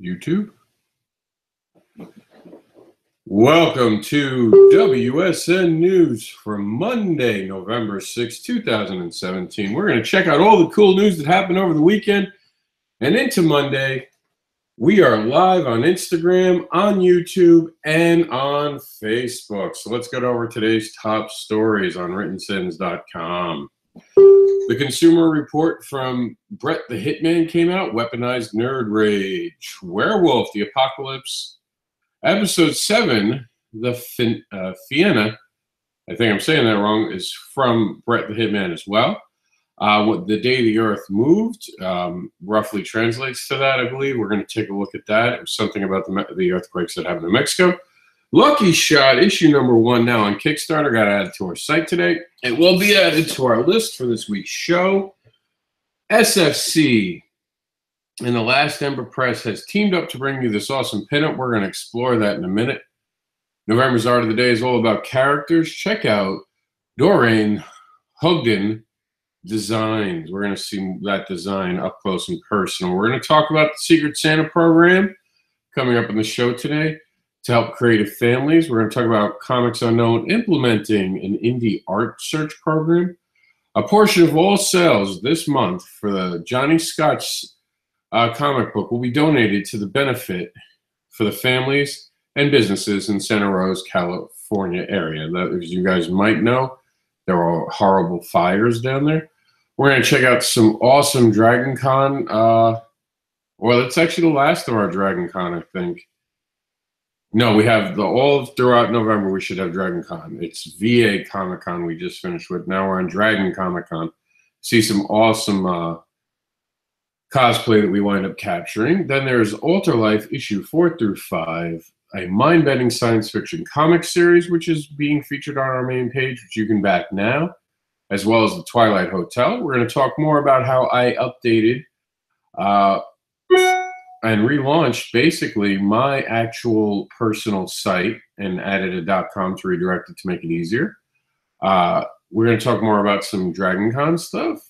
YouTube. Welcome to WSN News for Monday, November 6, 2017. We're going to check out all the cool news that happened over the weekend and into Monday. We are live on Instagram, on YouTube, and on Facebook. So let's get over today's top stories on writtensins.com. The Consumer Report from Brett the Hitman came out. Weaponized nerd rage. Werewolf, the Apocalypse. Episode 7, the Fiena, I think I'm saying that wrong, is from Brett the Hitman as well. The Day the Earth Moved roughly translates to that, I believe. We're going to take a look at that. It was something about the earthquakes that happened in Mexico. Lucky Shot, issue number 1 now on Kickstarter, got added to our site today. It will be added to our list for this week's show. SFC and the Last Ember Press has teamed up to bring you this awesome pinup. We're going to explore that in a minute. November's Art of the Day is all about characters. Check out Doreen Hogden Designs. We're going to see that design up close and personal. We're going to talk about the Secret Santa program coming up on the show today to help creative families. We're going to talk about Comics Unknown implementing an indie art search program. A portion of all sales this month for the Johnny Scotch comic book will be donated to the benefit for the families and businesses in Santa Rosa, California area. That, as you guys might know, there are horrible fires down there. We're going to check out some awesome Dragon Con. Well, it's actually the last of our Dragon Con, I think. No, we have all throughout November, we should have Dragon Con. It's VA Comic Con we just finished with. Now we're on Dragon Comic Con. See some awesome cosplay that we wind up capturing. Then there's Alter Life issue 4 through 5, a mind-bending science fiction comic series, which is being featured on our main page, which you can back now, as well as the Twilight Hotel. We're going to talk more about how I updated and relaunched basically my actual personal site and added a .com to redirect it to make it easier. We're going to talk more about some Dragon Con stuff.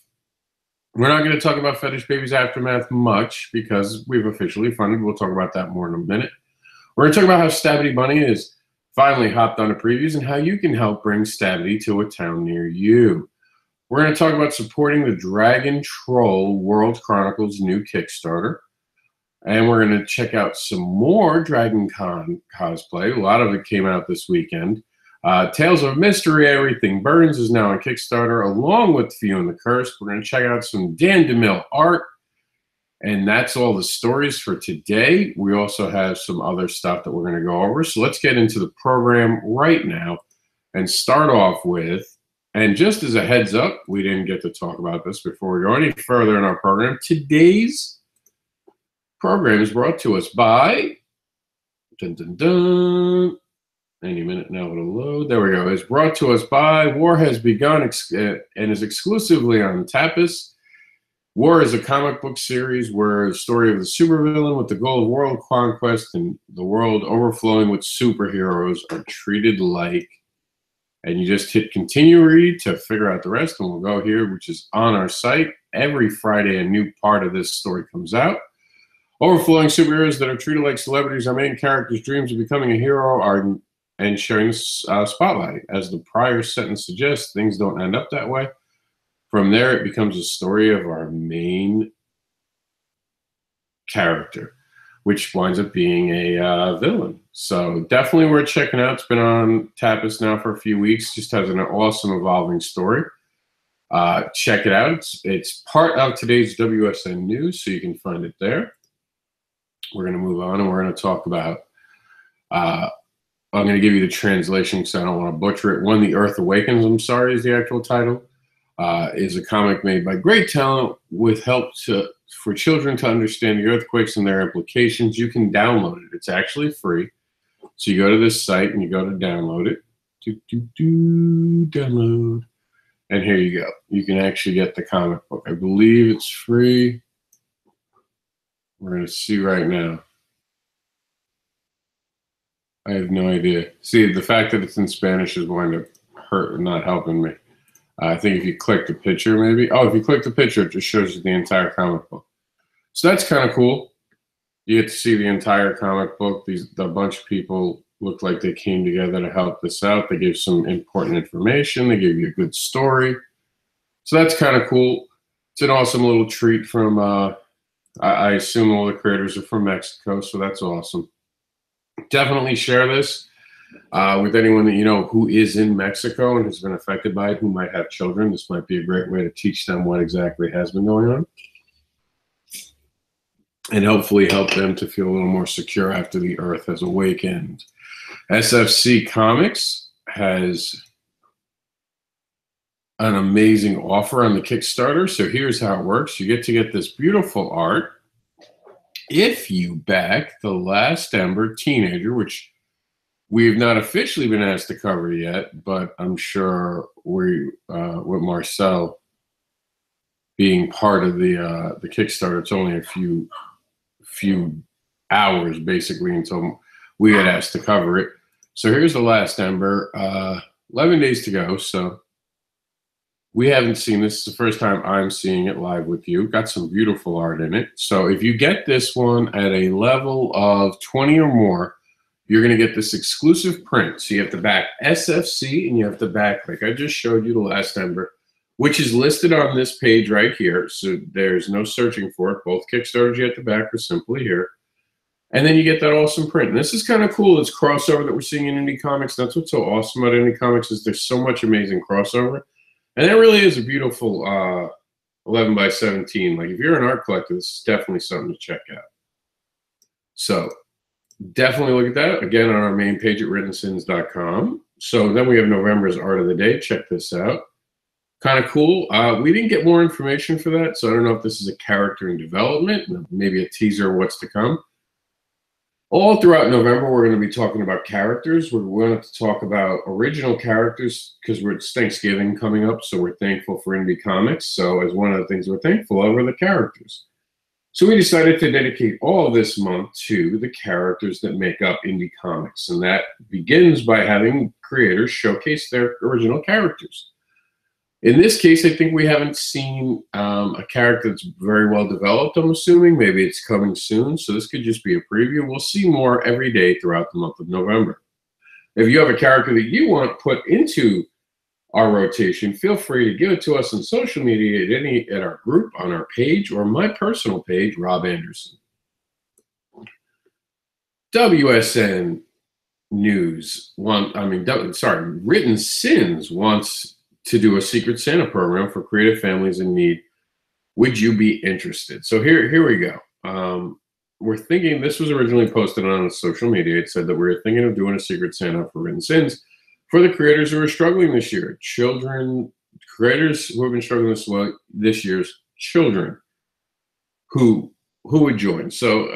We're not going to talk about Fetish Babies Aftermath much because we've officially funded. We'll talk about that more in a minute. We're going to talk about how Stabity Bunny has finally hopped on to previews and how you can help bring Stabity to a town near you. We're going to talk about supporting the Dragon Troll World Chronicles new Kickstarter. And we're going to check out some more Dragon Con cosplay. A lot of it came out this weekend. Tales of Mystery, Everything Burns is now on Kickstarter, along with Few and the Curse. We're going to check out some Dan DeMille art. And that's all the stories for today. We also have some other stuff that we're going to go over. So let's get into the program right now and start off with, and just as a heads up, we didn't get to talk about this before we go any further in our program. Today's program is brought to us by, dun, dun, dun, any minute now it'll load. There we go. It's brought to us by War Has Begun and is exclusively on Tapas. War is a comic book series where the story of the supervillain with the goal of world conquest and the world overflowing with superheroes are treated like. And you just hit continue read to figure out the rest, and we'll go here, which is on our site. Every Friday, a new part of this story comes out. Overflowing superheroes that are treated like celebrities. Our main character's dreams of becoming a hero are and sharing spotlight. As the prior sentence suggests, things don't end up that way. From there, it becomes a story of our main character, which winds up being a villain. So definitely worth checking out. It's been on Tapas now for a few weeks. Just has an awesome evolving story. Check it out. It's part of today's WSN News, so you can find it there. We're going to move on, and we're going to talk about, I'm going to give you the translation because I don't want to butcher it. When the Earth Awakens, I'm sorry, is the actual title. Is a comic made by great talent with help for children to understand the earthquakes and their implications. You can download it. It's actually free. So you go to this site and you go to download it. Download. And here you go. You can actually get the comic book. I believe it's free. We're going to see right now. I have no idea. See, the fact that it's in Spanish is going to hurt, not helping me. I think if you click the picture, maybe. Oh, if you click the picture, it just shows you the entire comic book. So that's kind of cool. You get to see the entire comic book. A bunch of people look like they came together to help this out. They gave some important information. They gave you a good story. So that's kind of cool. It's an awesome little treat from, I assume all the creators are from Mexico, so that's awesome. Definitely share this with anyone that you know who is in Mexico and has been affected by it, who might have children. This might be a great way to teach them what exactly has been going on, and hopefully help them to feel a little more secure after the earth has awakened. SFC Comics has an amazing offer on the Kickstarter. So here's how it works. You get this beautiful art if you back The Last Ember Teenager, which we've not officially been asked to cover yet, but I'm sure with Marcel being part of the Kickstarter, it's only a few hours basically until we get asked to cover it. So here's The Last Ember. 11 days to go. So we haven't seen this. It's the first time I'm seeing it live with you. Got some beautiful art in it. So if you get this one at a level of 20 or more, you're going to get this exclusive print. So you have to back SFC and you have to back, like I just showed you, The Last Ember, which is listed on this page right here. So there's no searching for it. Both Kickstarters you have to back are simply here. And then you get that awesome print. And this is kind of cool. It's crossover that we're seeing in indie comics. That's what's so awesome about indie comics is there's so much amazing crossover. And it really is a beautiful 11 by 17. Like if you're an art collector, this is definitely something to check out. So definitely look at that. Again, on our main page at writtensins.com. So then we have November's Art of the Day. Check this out. Kind of cool. We didn't get more information for that. So I don't know if this is a character in development, maybe a teaser of what's to come. All throughout November, we're going to be talking about characters. We're going to talk about original characters because it's Thanksgiving coming up, so we're thankful for indie comics. So as one of the things we're thankful of are the characters. So we decided to dedicate all of this month to the characters that make up indie comics, and that begins by having creators showcase their original characters. In this case, I think we haven't seen a character that's very well developed, I'm assuming. Maybe it's coming soon, so this could just be a preview. We'll see more every day throughout the month of November. If you have a character that you want put into our rotation, feel free to give it to us on social media at our group, on our page, or my personal page, Rob Anderson. WSN News, Written Sins wants to do a Secret Santa program for creative families in need. Would you be interested? So here we go. We're thinking, this was originally posted on social media. It said that we were thinking of doing a Secret Santa for Written Sins for the creators who are struggling this year. Creators who have been struggling this year's children who would join. So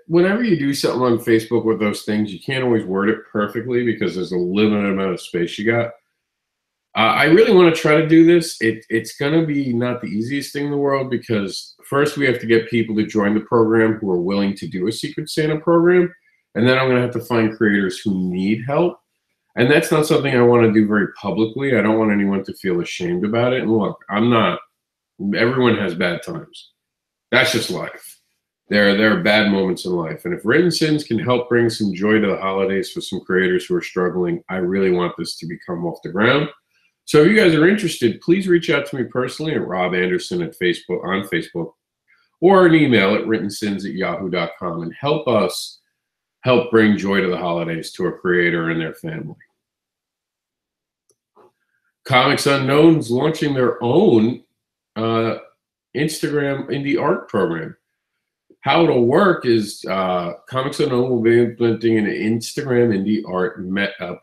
whenever you do something on Facebook with those things, you can't always word it perfectly because there's a limited amount of space you got. I really want to try to do this. It's going to be not the easiest thing in the world because first we have to get people to join the program who are willing to do a Secret Santa program. And then I'm going to have to find creators who need help. And that's not something I want to do very publicly. I don't want anyone to feel ashamed about it. And look, everyone has bad times. That's just life. There are bad moments in life. And if Written Sins can help bring some joy to the holidays for some creators who are struggling, I really want this to become off the ground. So if you guys are interested, please reach out to me personally at Rob Anderson on Facebook, or an email at writtensins@yahoo.com and help bring joy to the holidays to a creator and their family. Comics Unknown's launching their own Instagram indie art program. How it'll work is Comics Unknown will be implementing an Instagram indie art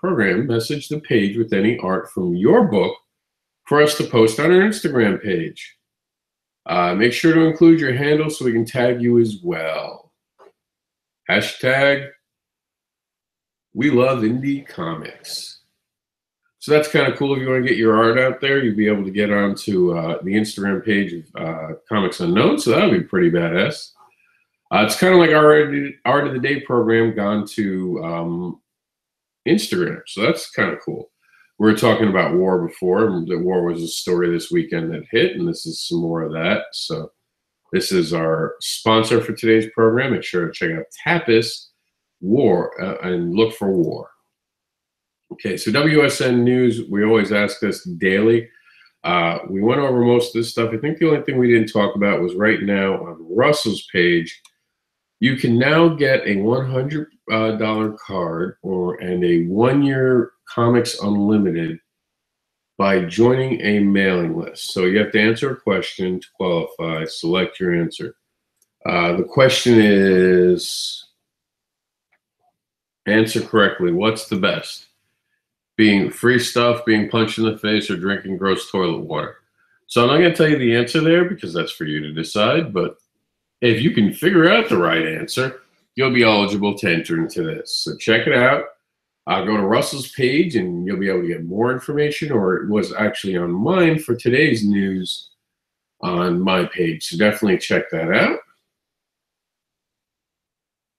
program. Message the page with any art from your book for us to post on our Instagram page. Make sure to include your handle so we can tag you as well. Hashtag we love indie comics. So that's kind of cool. If you want to get your art out there, you'll be able to get onto the Instagram page of Comics Unknown. So that'll be pretty badass. It's kind of like our Art of the Day program gone to Instagram. So that's kind of cool. We were talking about war before. The war was a story this weekend that hit, and this is some more of that. So This is our sponsor for today's program. Make sure to check out Tapas War and look for war. Okay, so WSN News, we always ask this daily. We went over most of this stuff. I think the only thing we didn't talk about was right now on Russell's page, you can now get a $100 card and a 1-year Comics Unlimited by joining a mailing list. So you have to answer a question to qualify, select your answer. The question is, answer correctly. What's the best? Being free stuff, being punched in the face, or drinking gross toilet water? So I'm not going to tell you the answer there because that's for you to decide. But if you can figure out the right answer, you'll be eligible to enter into this. So check it out. Go to Russell's page and you'll be able to get more information, or it was actually on mine for today's news on my page. So definitely check that out.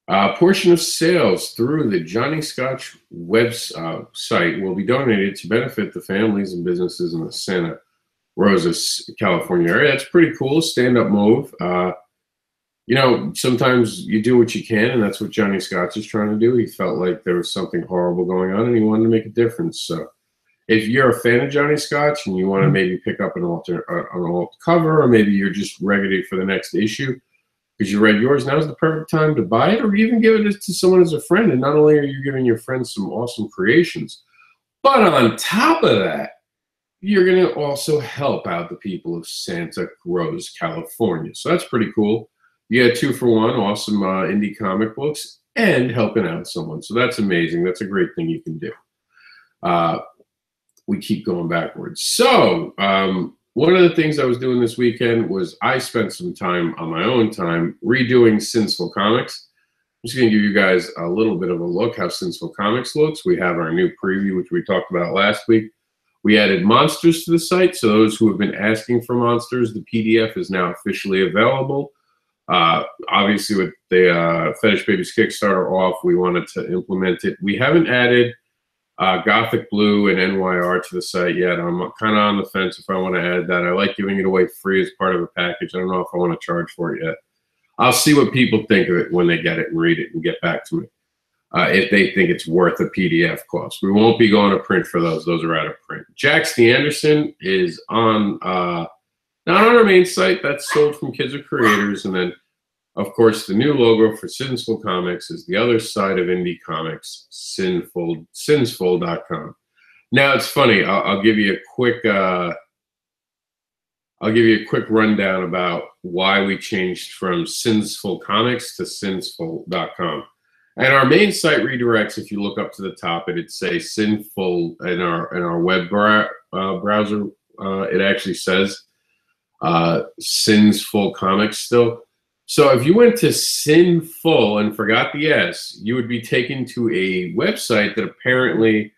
A portion of sales through the Johnny Scotch website will be donated to benefit the families and businesses in the Santa Rosa, California area. That's pretty cool. Stand-up move. You know, sometimes you do what you can, and that's what Johnny Scotch is trying to do. He felt like there was something horrible going on, and he wanted to make a difference. So if you're a fan of Johnny Scotch and you want to maybe pick up an alt cover, or maybe you're just ready for the next issue because you read yours, now's the perfect time to buy it, or even give it to someone as a friend. And not only are you giving your friends some awesome creations, but on top of that, you're going to also help out the people of Santa Rosa, California. So that's pretty cool. You get 2 for 1, awesome indie comic books, and helping out someone. So that's amazing. That's a great thing you can do. We keep going backwards. So one of the things I was doing this weekend was I spent some time on my own time redoing Sinful Comics. I'm just going to give you guys a little bit of a look how Sinful Comics looks. We have our new preview, which we talked about last week. We added monsters to the site. So those who have been asking for monsters, the PDF is now officially available. Obviously, with the Fetish Babies Kickstarter off, we wanted to implement it. We haven't added Gothic Blue and NYR to the site yet. I'm kind of on the fence if I want to add that. I like giving it away free as part of a package. I don't know if I want to charge for it yet. I'll see what people think of it when they get it and read it and get back to me. If they think it's worth a PDF cost. We won't be going to print for those. Those are out of print. Jax the Anderson is on not on our main site. That's sold from Kids or Creators. And then, of course, the new logo for Sinful Comics is the other side of indie comics, Sinsful.com. Now it's funny. I'll give you a quick rundown about why we changed from Sinful Comics to Sinsful.com. And our main site redirects. If you look up to the top, it'd say Sinful in our web browser. It actually says Sinful Comics still. So if you went to Sinful and forgot the S, you would be taken to a website that apparently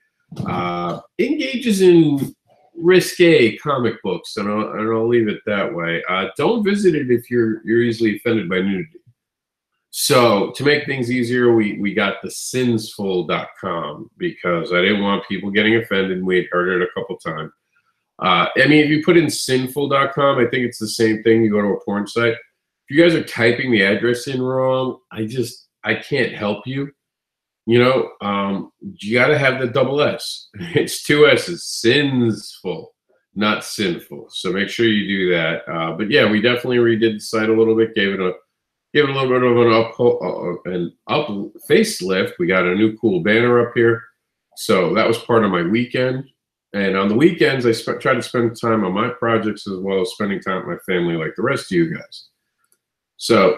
engages in risque comic books, and I'll leave it that way. Don't visit it if you're easily offended by nudity. So to make things easier, we got the Sinsful.com because I didn't want people getting offended. We had heard it a couple times. I mean, if you put in Sinful.com, I think it's the same thing. You go to a porn site. If you guys are typing the address in wrong, I can't help you. You know, you got to have the double S. It's 2 S's, Sinsful, not sinful. So make sure you do that. But yeah, we definitely redid the site a little bit, gave it a little bit of an facelift. We got a new cool banner up here. So that was part of my weekend. And on the weekends, I try to spend time on my projects as well as spending time with my family like the rest of you guys. So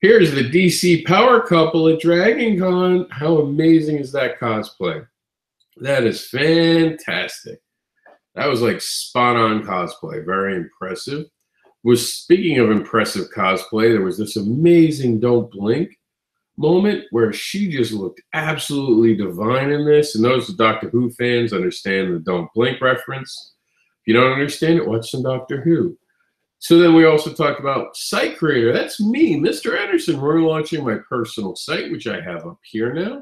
here's the DC Power Couple at Dragon Con. How amazing is that cosplay? That is fantastic. That was like spot on cosplay. Very impressive. Speaking of impressive cosplay, there was this amazing Don't Blink moment where she just looked absolutely divine in this. And those Doctor Who fans understand the Don't Blink reference. If you don't understand it, watch some Doctor Who. So then we also talked about site creator. That's me, Mr. Anderson. We're launching my personal site, which I have up here now.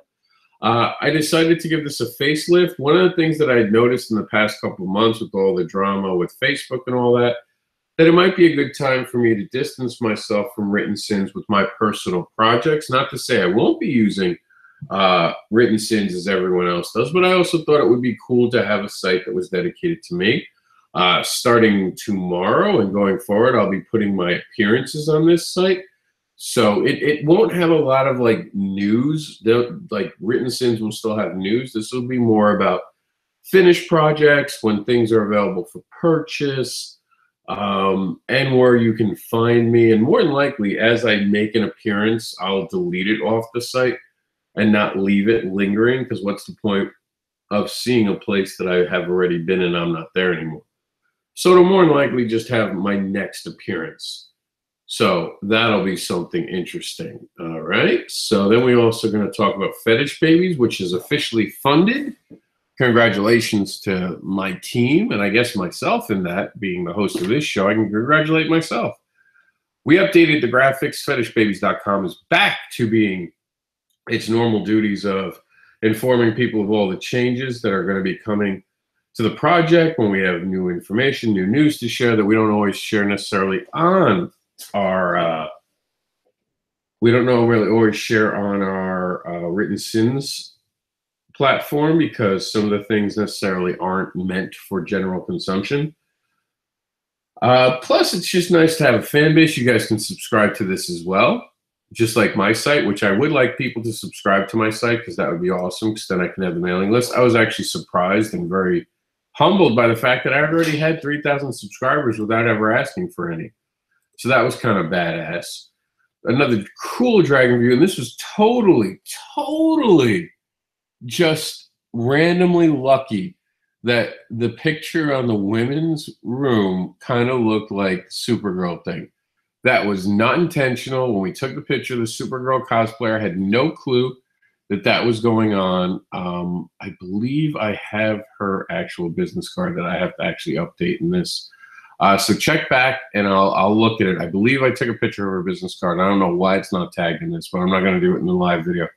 I decided to give this a facelift. One of the things that I noticed in the past couple of months with all the drama with Facebook and all that, that it might be a good time for me to distance myself from Written Sins with my personal projects. Not to say I won't be using Written Sins as everyone else does, but I also thought it would be cool to have a site that was dedicated to me. Starting tomorrow and going forward, I'll be putting my appearances on this site. So it won't have a lot of like news. Like Written Sins will still have news. This will be more about finished projects, when things are available for purchase, and where you can find me. And more than likely, as I make an appearance, I'll delete it off the site and not leave it lingering, because what's the point of seeing a place that I have already been and I'm not there anymore? So it'll more than likely just have my next appearance. So that'll be something interesting. All right. So then we're also going to talk about Fetish Babies, which is officially funded. Congratulations to my team, and I guess myself in that, being the host of this show, I can congratulate myself. We updated the graphics. FetishBabies.com is back to being its normal duties of informing people of all the changes that are going to be coming to the project when we have new information, new news to share that we don't always share necessarily on our we don't know really always share on our Written Sins platform, because some of the things necessarily aren't meant for general consumption. Plus, it's just nice to have a fan base. You guys can subscribe to this as well, just like my site, which I would like people to subscribe to my site, because that would be awesome, because then I can have the mailing list. I was actually surprised and very humbled by the fact that I already had 3,000 subscribers without ever asking for any. So that was kind of badass. Another cool Dragon View, and this was totally just randomly lucky that the picture on the women's room kind of looked like Supergirl thing. That was not intentional. When we took the picture, the Supergirl cosplayer had no clue that that was going on. I believe I have her actual business card that I have to actually update in this. So check back and I'll look at it. I believe I took a picture of her business card. I don't know why it's not tagged in this, but I'm not going to do it in the live video.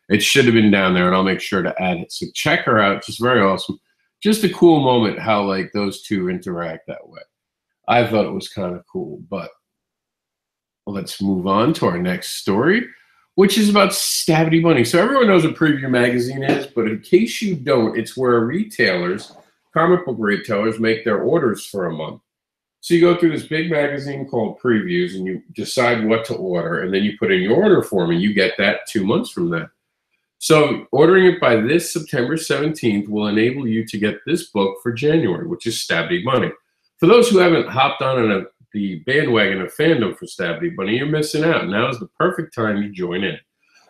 It should have been down there, and I'll make sure to add it. So check her out. Just very awesome. Just a cool moment how like those two interact that way. I thought it was kind of cool. But let's move on to our next story, which is about Stabby Bunny. So everyone knows what Preview Magazine is, but in case you don't, it's where retailers, comic book retailers, make their orders for a month. So you go through this big magazine called Previews, and you decide what to order, and then you put in your order form, and you get that 2 months from that. So ordering it by this September 17th will enable you to get this book for January, which is Stabby Bunny. For those who haven't hopped on the bandwagon of fandom for Stabby Bunny, you're missing out. Now is the perfect time to join in.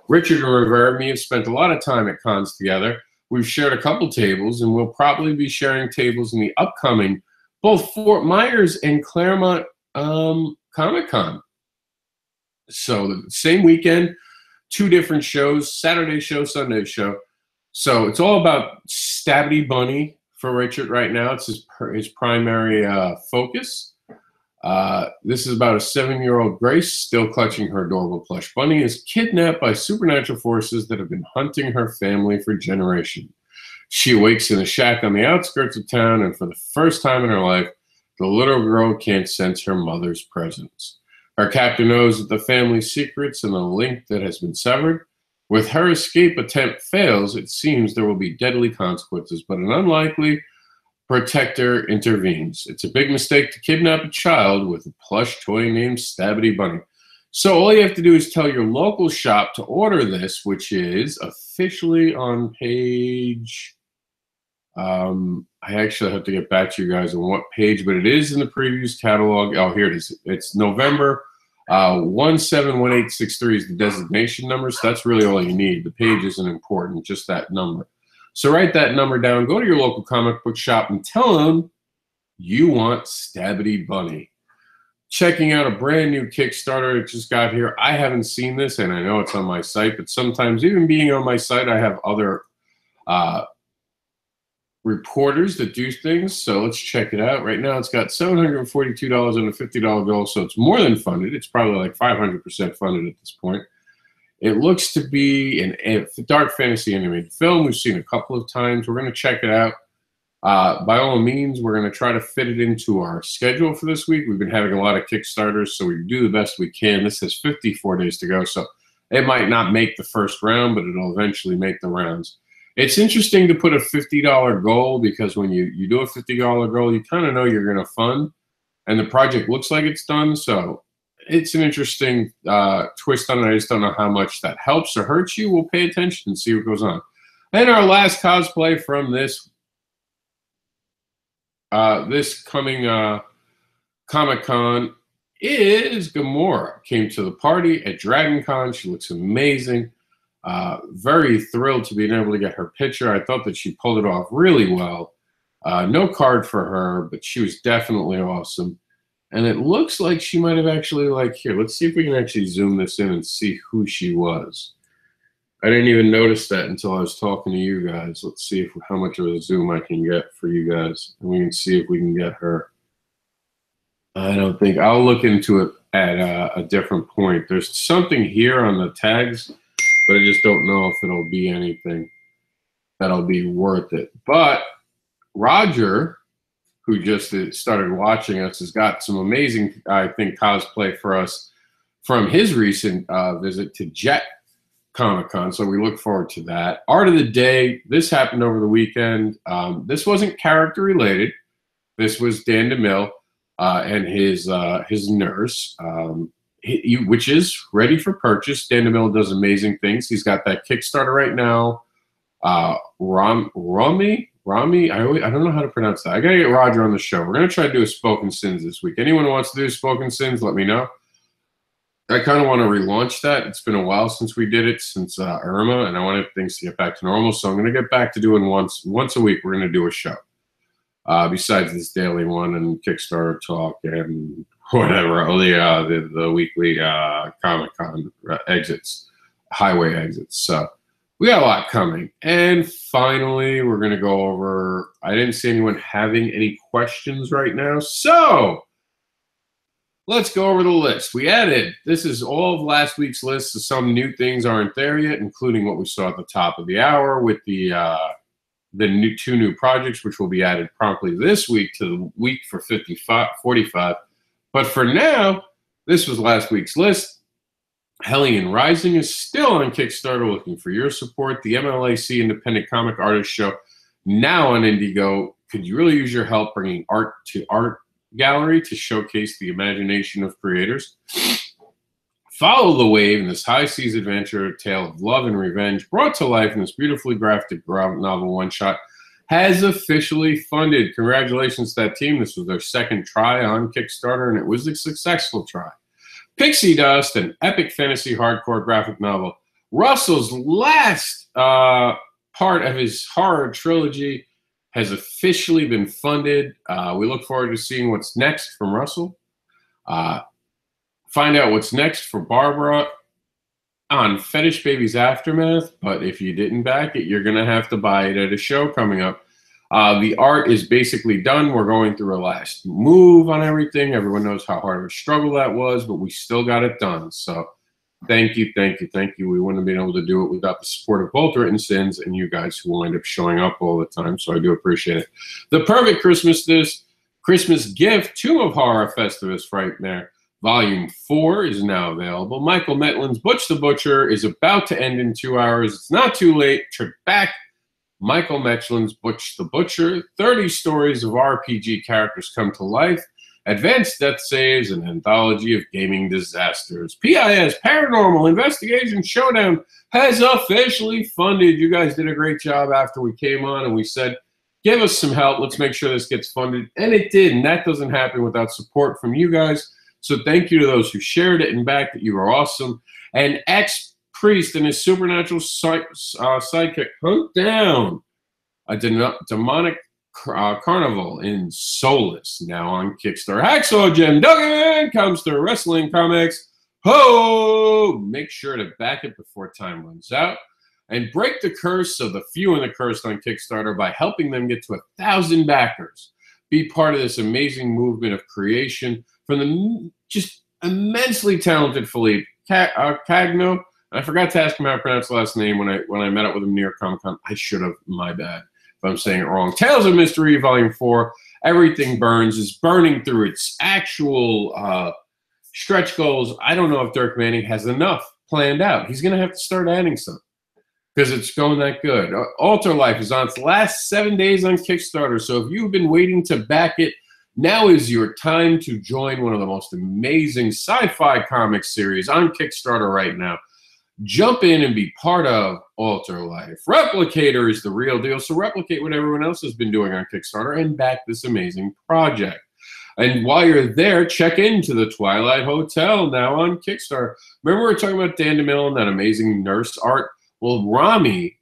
Richard and Rivera and me have spent a lot of time at cons together. We've shared a couple tables, and we'll probably be sharing tables in the upcoming both Fort Myers and Claremont Comic-Con. So the same weekend, 2 different shows, Saturday show, Sunday show. So it's all about Stabby Bunny for Richard right now. It's his primary focus. This is about a 7-year-old Grace, still clutching her adorable plush bunny, is kidnapped by supernatural forces that have been hunting her family for generations. She awakes in a shack on the outskirts of town, and for the first time in her life, the little girl can't sense her mother's presence. Her captor knows that the family's secrets and the link that has been severed. With her escape attempt fails, it seems there will be deadly consequences, but an unlikely protector intervenes. It's a big mistake to kidnap a child with a plush toy named Stabby Bunny. So all you have to do is tell your local shop to order this, which is officially on page... I actually have to get back to you guys on what page, but it is in the Previews catalog. Oh, here it is. It's November 171863 is the designation number, so that's really all you need. The page isn't important, just that number. So write that number down, go to your local comic book shop, and tell them you want Stabby Bunny. Checking out a brand new Kickstarter that just got here. I haven't seen this, and I know it's on my site, but sometimes even being on my site, I have other reporters that do things. So let's check it out. Right now, it's got $742 and a $50 goal, so it's more than funded. It's probably like 500% funded at this point. It looks to be a dark fantasy animated film. We've seen a couple of times. We're going to check it out. By all means, we're going to try to fit it into our schedule for this week. We've been having a lot of Kickstarters, so we do the best we can. This has 54 days to go, so it might not make the first round, but it'll eventually make the rounds. It's interesting to put a $50 goal, because when you do a $50 goal, you kind of know you're going to fund, and the project looks like it's done. So it's an interesting twist on it. I just don't know how much that helps or hurts you. We'll pay attention and see what goes on. And our last cosplay from this coming Comic-Con is Gamora. Came to the party at Dragon Con. She looks amazing. Very thrilled to being able to get her picture. I thought that she pulled it off really well. No card for her, but she was definitely awesome. And it looks like she might have actually, like, here, let's see if we can actually zoom this in and see who she was. I didn't even notice that until I was talking to you guys. Let's see how much of a zoom I can get for you guys. And we can see if we can get her. I don't think, I'll look into it at a different point. There's something here on the tags, but I just don't know if it'll be anything that'll be worth it. But Roger, who just started watching us, has got some amazing, I think, cosplay for us from his recent visit to Jet Comic-Con, so we look forward to that. Art of the day, this happened over the weekend. This wasn't character related. This was Dan DeMille and his nurse, which is ready for purchase. Dan DeMille does amazing things. He's got that Kickstarter right now. Rami, I don't know how to pronounce that. I gotta get Roger on the show. We're gonna try to do a Spoken Sins this week. Anyone who wants to do Spoken Sins, let me know. I kind of want to relaunch that. It's been a while since we did it, since Irma, and I wanted things to get back to normal. So I'm going to get back to doing once a week. We're going to do a show besides this daily one and Kickstarter talk and whatever. The weekly Comic-Con exits, highway exits. So we got a lot coming. And finally, we're going to go over. I didn't see anyone having any questions right now, so let's go over the list. We added, this is all of last week's list, so some new things aren't there yet, including what we saw at the top of the hour with the two new projects, which will be added promptly this week to the week for 45. But for now, this was last week's list. Hellion Rising is still on Kickstarter, looking for your support. The MLAC Independent Comic Artist Show, now on Indigo. Could you really use your help bringing art to art gallery to showcase the imagination of creators? Follow the Wave in this high seas adventure tale of love and revenge brought to life in this beautifully graphic novel one-shot has officially funded. Congratulations to that team. This was their second try on Kickstarter, and it was a successful try. Pixie Dust, an epic fantasy hardcore graphic novel. Russell's last part of his horror trilogy has officially been funded. We look forward to seeing what's next from Russell. Find out what's next for Barbara on Fetish Baby's Aftermath. But if you didn't back it, you're going to have to buy it at a show coming up. The art is basically done. We're going through a last move on everything. Everyone knows how hard of a struggle that was, but we still got it done. So thank you, thank you, thank you. We wouldn't have been able to do it without the support of both Written Sins and you guys who wind up showing up all the time, so I do appreciate it. The Perfect Christmas Gift, Tomb of Horror Festivus Frightmare, Volume 4 is now available. Michael Metlin's Butch the Butcher is about to end in 2 hours. It's not too late. Trip back. Michael Metlin's Butch the Butcher, 30 stories of RPG characters come to life. Advanced Death Saves, an anthology of gaming disasters. PIS, Paranormal Investigation Showdown, has officially funded. You guys did a great job after we came on and we said, give us some help. Let's make sure this gets funded. And it did. And that doesn't happen without support from you guys. So thank you to those who shared it and backed it. You are awesome. And Ex-Priest and his supernatural sidekick hunt down a demonic carnival in Solace, now on Kickstarter. Hacksaw Jim Duggan comes to Wrestling Comics. Ho! Make sure to back it before time runs out. And break the curse of the few and the cursed on Kickstarter by helping them get to 1,000 backers. Be part of this amazing movement of creation from the just immensely talented Philippe Cagno. I forgot to ask him how to pronounce the last name when I met up with him New York Comic Con. I should have, my bad. I'm saying it wrong. Tales of Mystery, Volume 4, Everything Burns, is burning through its actual stretch goals. I don't know if Dirk Manning has enough planned out. He's going to have to start adding some because it's going that good. Alter Life is on its last 7 days on Kickstarter. So if you've been waiting to back it, now is your time to join one of the most amazing sci-fi comic series on Kickstarter right now. Jump in and be part of Alter Life. Replicator is the real deal, so replicate what everyone else has been doing on Kickstarter and back this amazing project. And while you're there, check into the Twilight Hotel now on Kickstarter. Remember we were talking about Dan DeMille and that amazing nurse art? Well, Rami,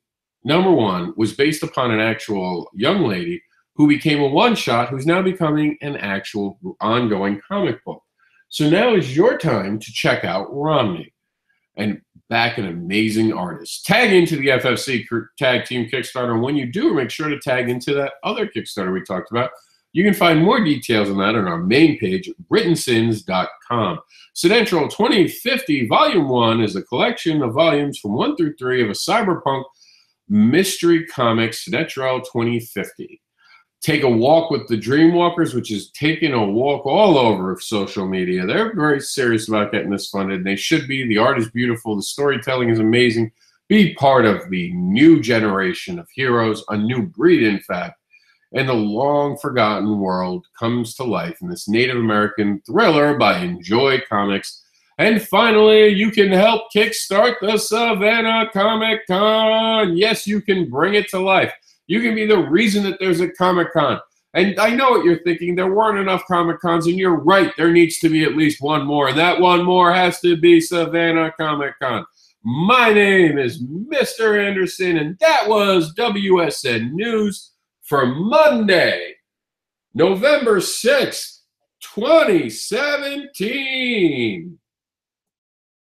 #1, was based upon an actual young lady who became a one-shot, who's now becoming an actual ongoing comic book. So now is your time to check out Romney and back an amazing artist. Tag into the FFC Tag Team Kickstarter, and when you do, make sure to tag into that other Kickstarter we talked about. You can find more details on that on our main page, writtensins.com. Sinestro 2050 Volume 1 is a collection of volumes from 1 through 3 of a cyberpunk mystery comic, Sinestro 2050. Take a Walk with the Dreamwalkers, which is taking a walk all over social media. They're very serious about getting this funded, and they should be. The art is beautiful. The storytelling is amazing. Be part of the new generation of heroes, a new breed, in fact. And the long-forgotten world comes to life in this Native American thriller by Enjoy Comics. And finally, you can help kickstart the Savannah Comic Con. Yes, you can bring it to life. You can be the reason that there's a Comic-Con. And I know what you're thinking. There weren't enough Comic-Cons, and you're right. There needs to be at least one more. And that one more has to be Savannah Comic-Con. My name is Mr. Anderson, and that was WSN News for Monday, November 6th, 2017.